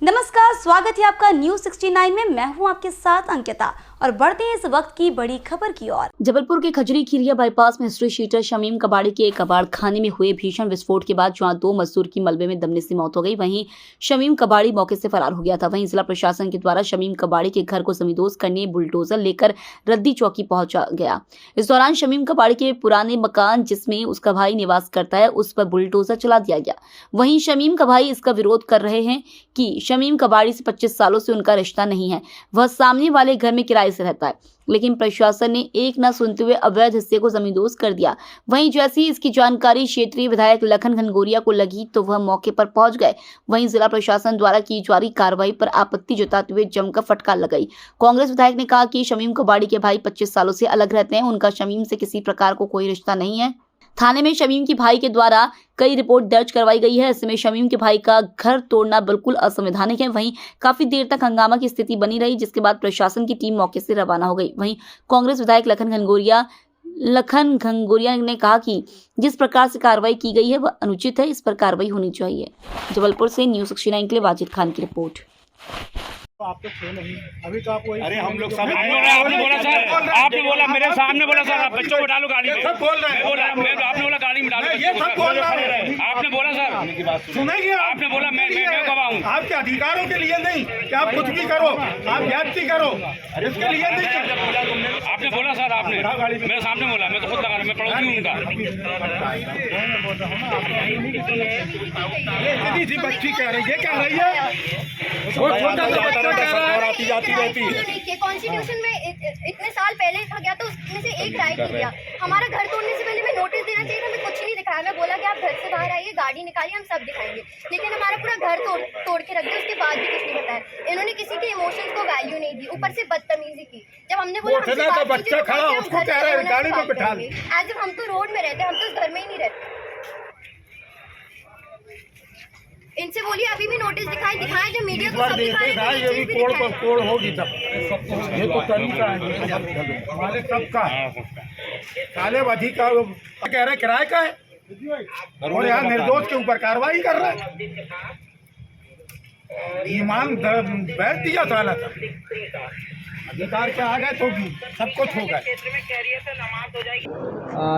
नमस्कार, स्वागत है आपका न्यूज 69 में। मैं हूं आपके साथ अंकिता और बढ़ते हैं इस वक्त की बड़ी खबर की ओर। जबलपुर के खजरी खीरिया बाईपास में हिस्ट्री शीटर शमीम कबाड़ी के एक कबाड़ खाने में हुए भीषण विस्फोट के बाद जहां 2 मजदूर की मलबे में दबने से मौत हो गई, वहीं शमीम कबाड़ी मौके से फरार हो गया था। वहीं जिला प्रशासन के द्वारा शमीम कबाड़ी के घर को जमींदोज करने बुलडोजर लेकर रद्दी चौकी पहुंचा गया। इस दौरान शमीम कबाड़ी के पुराने मकान जिसमें उसका भाई निवास करता है उस पर बुलडोजर चला दिया गया। वहीं शमीम का भाई इसका विरोध कर रहे हैं कि शमीम कबाड़ी से 25 सालों से उनका रिश्ता नहीं है, वह सामने वाले घर में किराए से रहता है, लेकिन प्रशासन ने एक न सुनते हुए अवैध हिस्से को जमींदोज कर दिया। वहीं जैसे ही इसकी जानकारी क्षेत्रीय विधायक लखन घनघोरिया को लगी तो वह मौके पर पहुंच गए। वहीं जिला प्रशासन द्वारा की जा रही कार्रवाई पर आपत्ति जताते हुए जमकर फटकार लगाई। कांग्रेस विधायक ने कहा कि शमीम कबाड़ी के भाई 25 सालों से अलग रहते हैं, उनका शमीम से किसी प्रकार को कोई रिश्ता नहीं है। थाने में शमीम के भाई के द्वारा कई रिपोर्ट दर्ज करवाई गई है। ऐसे में शमीम के भाई का घर तोड़ना बिल्कुल असंवैधानिक है। वहीं काफी देर तक हंगामा की स्थिति बनी रही, जिसके बाद प्रशासन की टीम मौके से रवाना हो गई। वहीं कांग्रेस विधायक लखन घनघोरिया ने कहा कि जिस प्रकार से कार्रवाई की गई है वह अनुचित है, इस पर कार्रवाई होनी चाहिए। जबलपुर से न्यूज 69 के लिए वाजिद खान की रिपोर्ट। आप तो थे नहीं, अभी तो आप वही। अरे हम लोग सब आपने बोला सर, आपने बोला मेरे सामने बोला सर, आप बच्चों को डालो गाड़ी में। सब बोल रहे हैं, आपने बोला गाड़ी में डालो, ये सब बोल रहे हैं। आपने बोला सर, सुनेंगे आपने बोला मैं गवाह हूँ। आपके अधिकारों के लिए नहीं कि आप कुछ भी करो, आप व्याप्ति करो, इसके लिए नहीं। आपने बोला सर, आपने मेरे सामने बोला, मैं तो खुद लगा रहा, मैं पड़ोसी हूँ उनका। ये इतनी सी बच्ची कह रही है, कह रही है आती जाती रहती है। कॉन्स्टिट्यूशन में इतने साल पहले था गया तो उसमें से एक राइट नहीं दिया। हमारा घर तोड़ने से पहले मैं नोटिस देना चाहिए था, मैं कुछ नहीं दिखाया। मैं बोला कि आप घर से बाहर आइए, गाड़ी निकालिए, हम सब दिखाएंगे, लेकिन हमारा पूरा घर तोड़ के रख दिया। उसके बाद भी कुछ नहीं बताया। इन्होंने किसी के इमोशंस को वैल्यू नहीं दी, ऊपर से बदतमीजी की। जब हमने बोला बच्चा खड़ा उसको कह रहे हैं गाड़ी में बिठा लो, एज इफ हम तो रोड में रहते, हम तो उस घर में ही नहीं रहते। इनसे बोलिए अभी भी नोटिस दिखाएं जो मीडिया को सब दिखाएं। ये भी कोड़ पर कोड़ होगी तब। ये तो तरीका है हमारे सबका, साले बधी का कह रहे किराए का है और यहाँ निर्दोष के ऊपर कार्रवाई कर रहा है। ईमान बैठ दिया साला था, अधिकार के आ गए तो सब कुछ हो गए।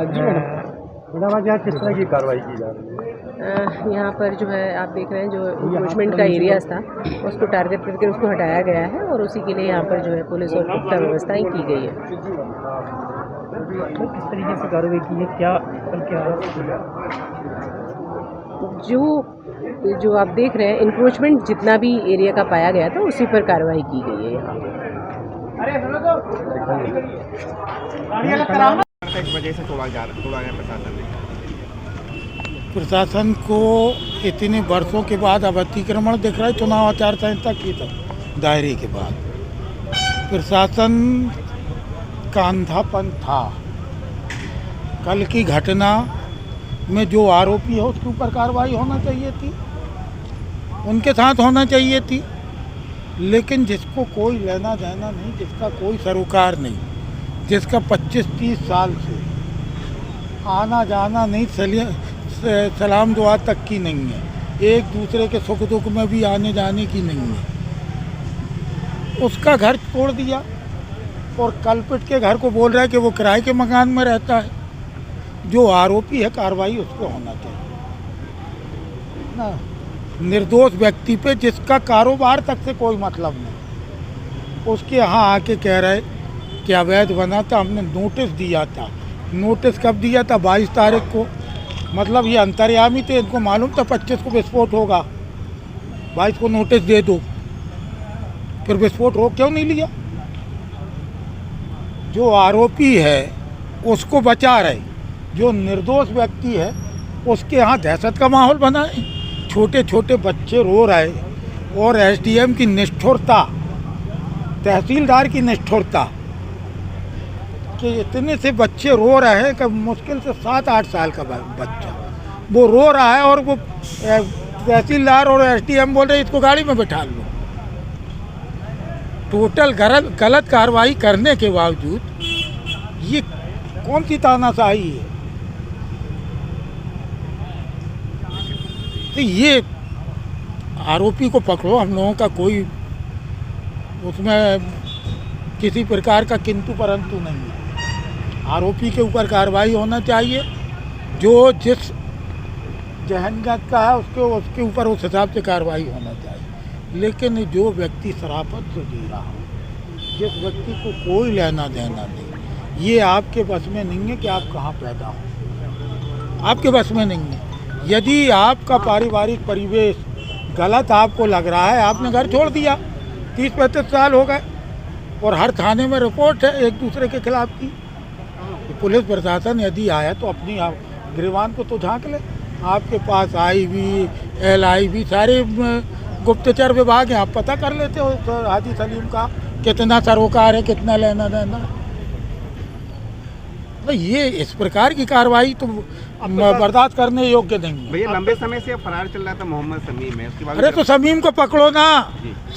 जी मैडम, आज यहाँ किस तरह की कार्रवाई की जा रही है? यहाँ पर जो है आप देख रहे हैं जो इंक्रोचमेंट का एरिया था उसको टारगेट करके उसको हटाया गया है और उसी के लिए यहाँ पर जो है पुलिस और पुख्ता व्यवस्थाएं की गई है। किस तरीके से कार्रवाई की है, क्या जो आप देख रहे हैं इंक्रोचमेंट जितना भी एरिया का पाया गया था उसी पर कार्रवाई की गई है यहाँ पर। इस वजह से तोड़ा गया प्रशासन को इतने वर्षों के बाद अब अतिक्रमण दिख रहा है। चुनाव आचार संहिता की दायरे के बाद प्रशासन का अंधापन था। कल की घटना में जो आरोपी है उसके ऊपर कार्रवाई होना चाहिए थी, उनके साथ होना चाहिए थी, लेकिन जिसको कोई लेना देना नहीं, जिसका कोई सरोकार नहीं, जिसका 25-30 साल से आना जाना नहीं, सलाम दुआ तक की नहीं है, एक दूसरे के सुख दुख में भी आने जाने की नहीं है, उसका घर तोड़ दिया और कल्पित के घर को बोल रहा है कि वो किराए के मकान में रहता है। जो आरोपी है कार्रवाई उस पर होना चाहिए ना, निर्दोष व्यक्ति पे जिसका कारोबार तक से कोई मतलब नहीं, उसके यहाँ आके कह रहे कि अवैध बना था। हमने नोटिस दिया था। नोटिस कब दिया था? 22 तारीख को। मतलब ये अंतर्यामी थे, इनको मालूम था 25 को विस्फोट होगा, 22 को नोटिस दे दो, फिर विस्फोट रोक क्यों नहीं लिया? जो आरोपी है उसको बचा रहे, जो निर्दोष व्यक्ति है उसके यहाँ दहशत का माहौल बना है। छोटे छोटे बच्चे रो रहे और एसडीएम की निष्ठुरता, तहसीलदार की निष्ठुरता कि इतने से बच्चे रो रहे हैं कि मुश्किल से 7-8 साल का बच्चा वो रो रहा है और वो तहसीलदार और एसडीएम बोल रहे हैं इसको गाड़ी में बिठा लो। टोटल गलत कार्रवाई करने के बावजूद ये कौन सी तानाशाही है? तो ये आरोपी को पकड़ो, हम लोगों का कोई उसमें किसी प्रकार का किंतु परंतु नहीं है। आरोपी के ऊपर कार्रवाई होना चाहिए, जो जिस जहन्नत का है उसके ऊपर उस हिसाब से कार्रवाई होना चाहिए। लेकिन जो व्यक्ति शराफत से जी रहा हो, जिस व्यक्ति को कोई लेना देना नहीं, ये आपके बस में नहीं है कि आप कहाँ पैदा हो, आपके बस में नहीं है। यदि आपका पारिवारिक परिवेश गलत आपको लग रहा है, आपने घर छोड़ दिया, 30-35 साल हो गए और हर थाने में रिपोर्ट है एक दूसरे के खिलाफ की। तो पुलिस प्रशासन यदि आया तो अपनी गिरवान को तो झांक ले। आपके पास IB, LIB सारे गुप्तचर विभाग हैं, आप पता कर लेते हो तो हाजी सलीम का कितना सरोकार है, कितना लेना देना। तो ये इस प्रकार की कार्रवाई तो बर्दाश्त करने योग्य नहीं है। भैया लंबे समय से फरार चल रहा था मोहम्मद शमीम है, उसके बाद अरे तो शमीम को पकड़ो ना,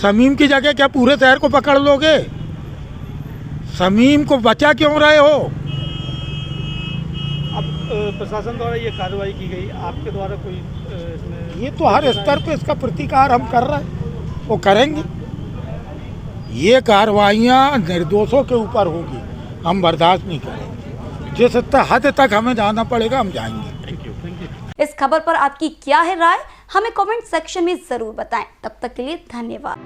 शमीम की जगह क्या पूरे शहर को पकड़ लोगे? शमीम को बचा क्यों रहे हो? अब प्रशासन द्वारा ये कार्रवाई की गई, आपके द्वारा कोई इसमें? ये तो हर स्तर पे इसका प्रतिकार हम कर रहे हैं, वो करेंगे। ये कार्रवाइयाँ निर्दोषों के ऊपर होगी, हम बर्दाश्त नहीं करेंगे। जिस हद तक हमें जाना पड़ेगा हम जाएंगे। इस खबर पर आपकी क्या है राय, हमें कमेंट सेक्शन में जरूर बताएं। तब तक के लिए धन्यवाद।